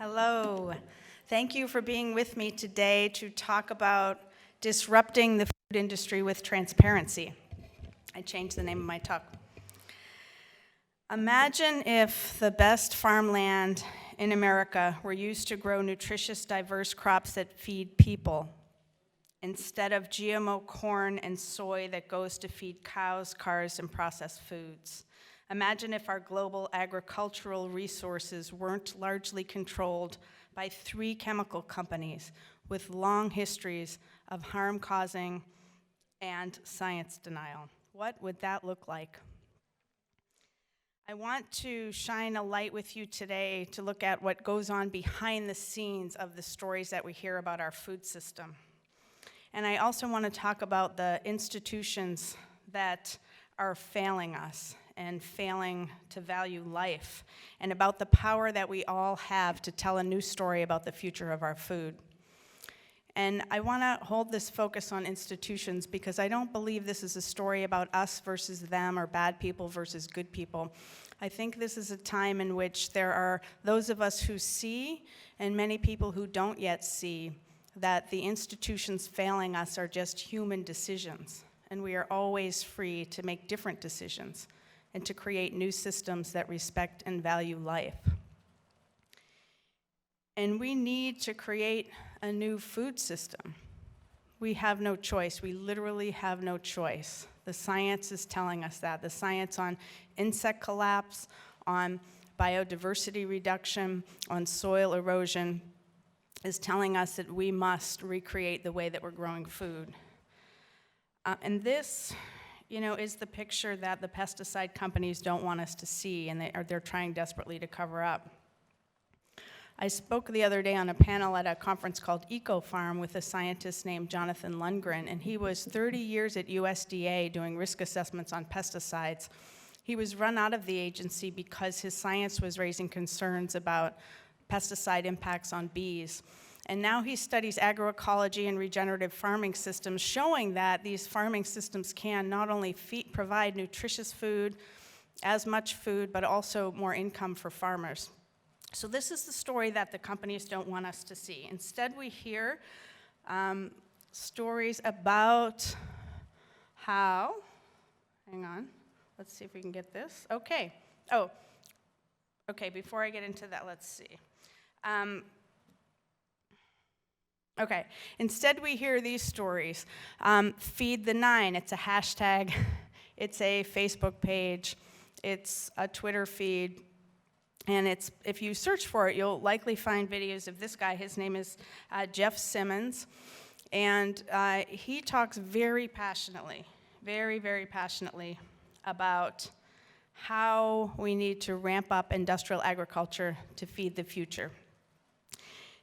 Hello. Thank you for being with me today to talk about disrupting the food industry with transparency. I changed the name of my talk. Imagine if the best farmland in America were used to grow nutritious, diverse crops that feed people, instead of GMO corn and soy that goes to feed cows, cars, and processed foods. Imagine if our global agricultural resources weren't largely controlled by 3 chemical companies with long histories of harm causing and science denial. What would that look like? I want to shine a light with you today to look at what goes on behind the scenes of the stories that we hear about our food system. And I also want to talk about the institutions that are failing us and failing to value life, and about the power that we all have to tell a new story about the future of our food. And I want to hold this focus on institutions because I don't believe this is a story about us versus them or bad people versus good people. I think this is a time in which there are those of us who see and many people who don't yet see that the institutions failing us are just human decisions, and we are always free to make different decisions and to create new systems that respect and value life. And we need to create a new food system. We have no choice. We literally have no choice. The science is telling us that. The science on insect collapse, on biodiversity reduction, on soil erosion is telling us that we must recreate the way that we're growing food. And this, is the picture that the pesticide companies don't want us to see, and they're trying desperately to cover up. I spoke the other day on a panel at a conference called EcoFarm with a scientist named Jonathan Lundgren, and he was 30 years at USDA doing risk assessments on pesticides. He was run out of the agency because his science was raising concerns about pesticide impacts on bees. And now he studies agroecology and regenerative farming systems, showing that these farming systems can not only provide nutritious food, as much food, but also more income for farmers. So this is the story that the companies don't want us to see. Instead, we hear stories about how, hang on, let's see if we can get this. Okay, before I get into that, let's see. Instead we hear these stories. Feed the 9, it's a hashtag, it's a Facebook page, it's a Twitter feed, and if you search for it, you'll likely find videos of this guy. His name is Jeff Simmons, and he talks very passionately, very, very passionately about how we need to ramp up industrial agriculture to feed the future.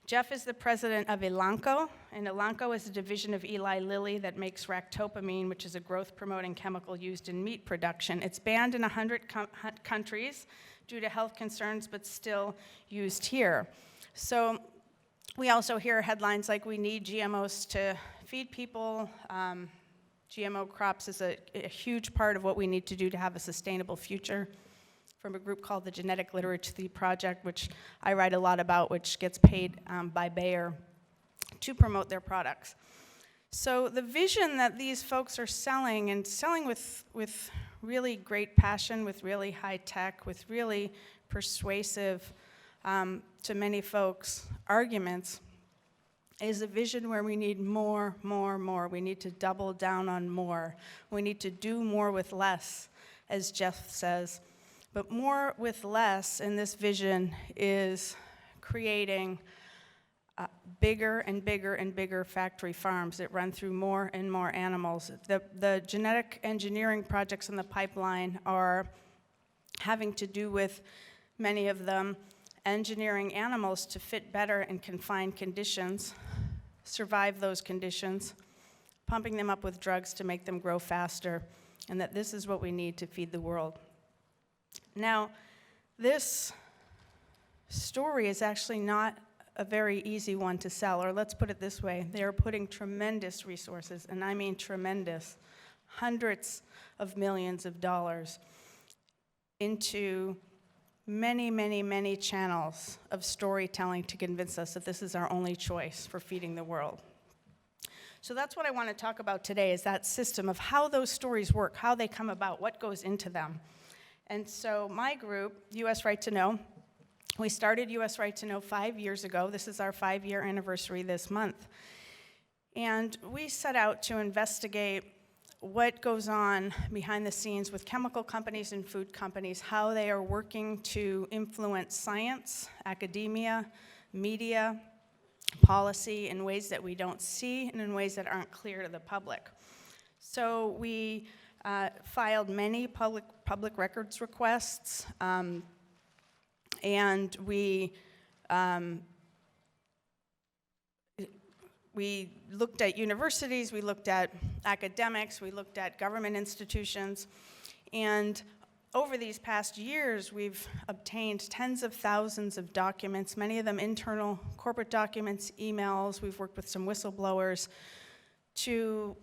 Jeff is the president of Elanco, and Elanco is a division of Eli Lilly that makes ractopamine, which is a growth-promoting chemical used in meat production. It's banned in 100 countries due to health concerns, but still used here. So we also hear headlines like, we need GMOs to feed people. GMO crops is a huge part of what we need to do to have a sustainable future, from a group called the Genetic Literacy Project, which I write a lot about, which gets paid by Bayer to promote their products. So the vision that these folks are selling, and selling with really great passion, with really high tech, with really persuasive, to many folks, arguments, is a vision where we need more. We need to double down on more. We need to do more with less, as Jeff says. But more with less in this vision is creating bigger and bigger and bigger factory farms that run through more and more animals. The genetic engineering projects in the pipeline are having to do with, many of them, engineering animals to fit better in confined conditions, survive those conditions, pumping them up with drugs to make them grow faster, and that this is what we need to feed the world. Now, this story is actually not a very easy one to sell, or let's put it this way, they are putting tremendous resources, and I mean tremendous, hundreds of millions of dollars into many, many, many channels of storytelling to convince us that this is our only choice for feeding the world. So that's what I want to talk about today, is that system of how those stories work, how they come about, what goes into them. And so my group, US Right to Know, we started US Right to Know 5 years ago. This is our 5-year anniversary this month. And we set out to investigate what goes on behind the scenes with chemical companies and food companies, how they are working to influence science, academia, media, policy in ways that we don't see and in ways that aren't clear to the public. So we filed many public records requests, and we looked at universities, we looked at academics, we looked at government institutions, and over these past years, we've obtained tens of thousands of documents, many of them internal corporate documents, emails. We've worked with some whistleblowers to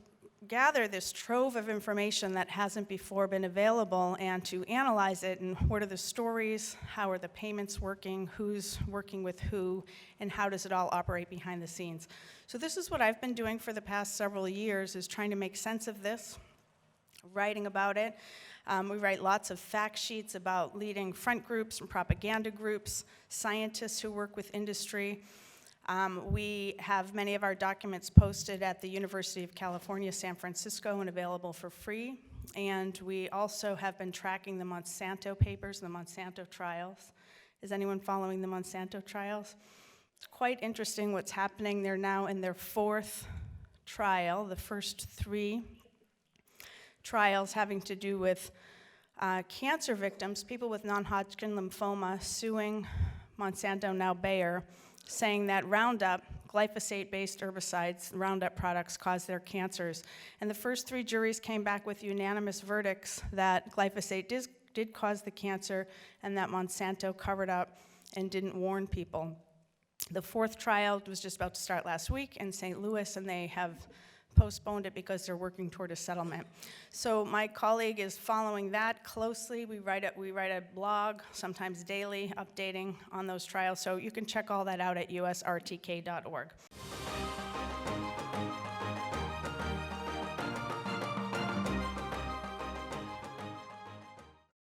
gather this trove of information that hasn't before been available and to analyze it, and what are the stories, how are the payments working, who's working with who, and how does it all operate behind the scenes. So this is what I've been doing for the past several years, is trying to make sense of this, writing about it. We write lots of fact sheets about leading front groups and propaganda groups, scientists who work with industry. We have many of our documents posted at the University of California, San Francisco, and available for free. And we also have been tracking the Monsanto papers, the Monsanto trials. Is anyone following the Monsanto trials? It's quite interesting what's happening. They're now in their 4th trial. The first 3 trials having to do with cancer victims, people with non-Hodgkin lymphoma, suing Monsanto, now Bayer, saying that Roundup, glyphosate-based herbicides, Roundup products cause their cancers. And the first 3 juries came back with unanimous verdicts that glyphosate did cause the cancer and that Monsanto covered up and didn't warn people. The 4th trial was just about to start last week in St. Louis, and they have postponed it because they're working toward a settlement. So my colleague is following that closely. We write a blog, sometimes daily, updating on those trials. So you can check all that out at usrtk.org.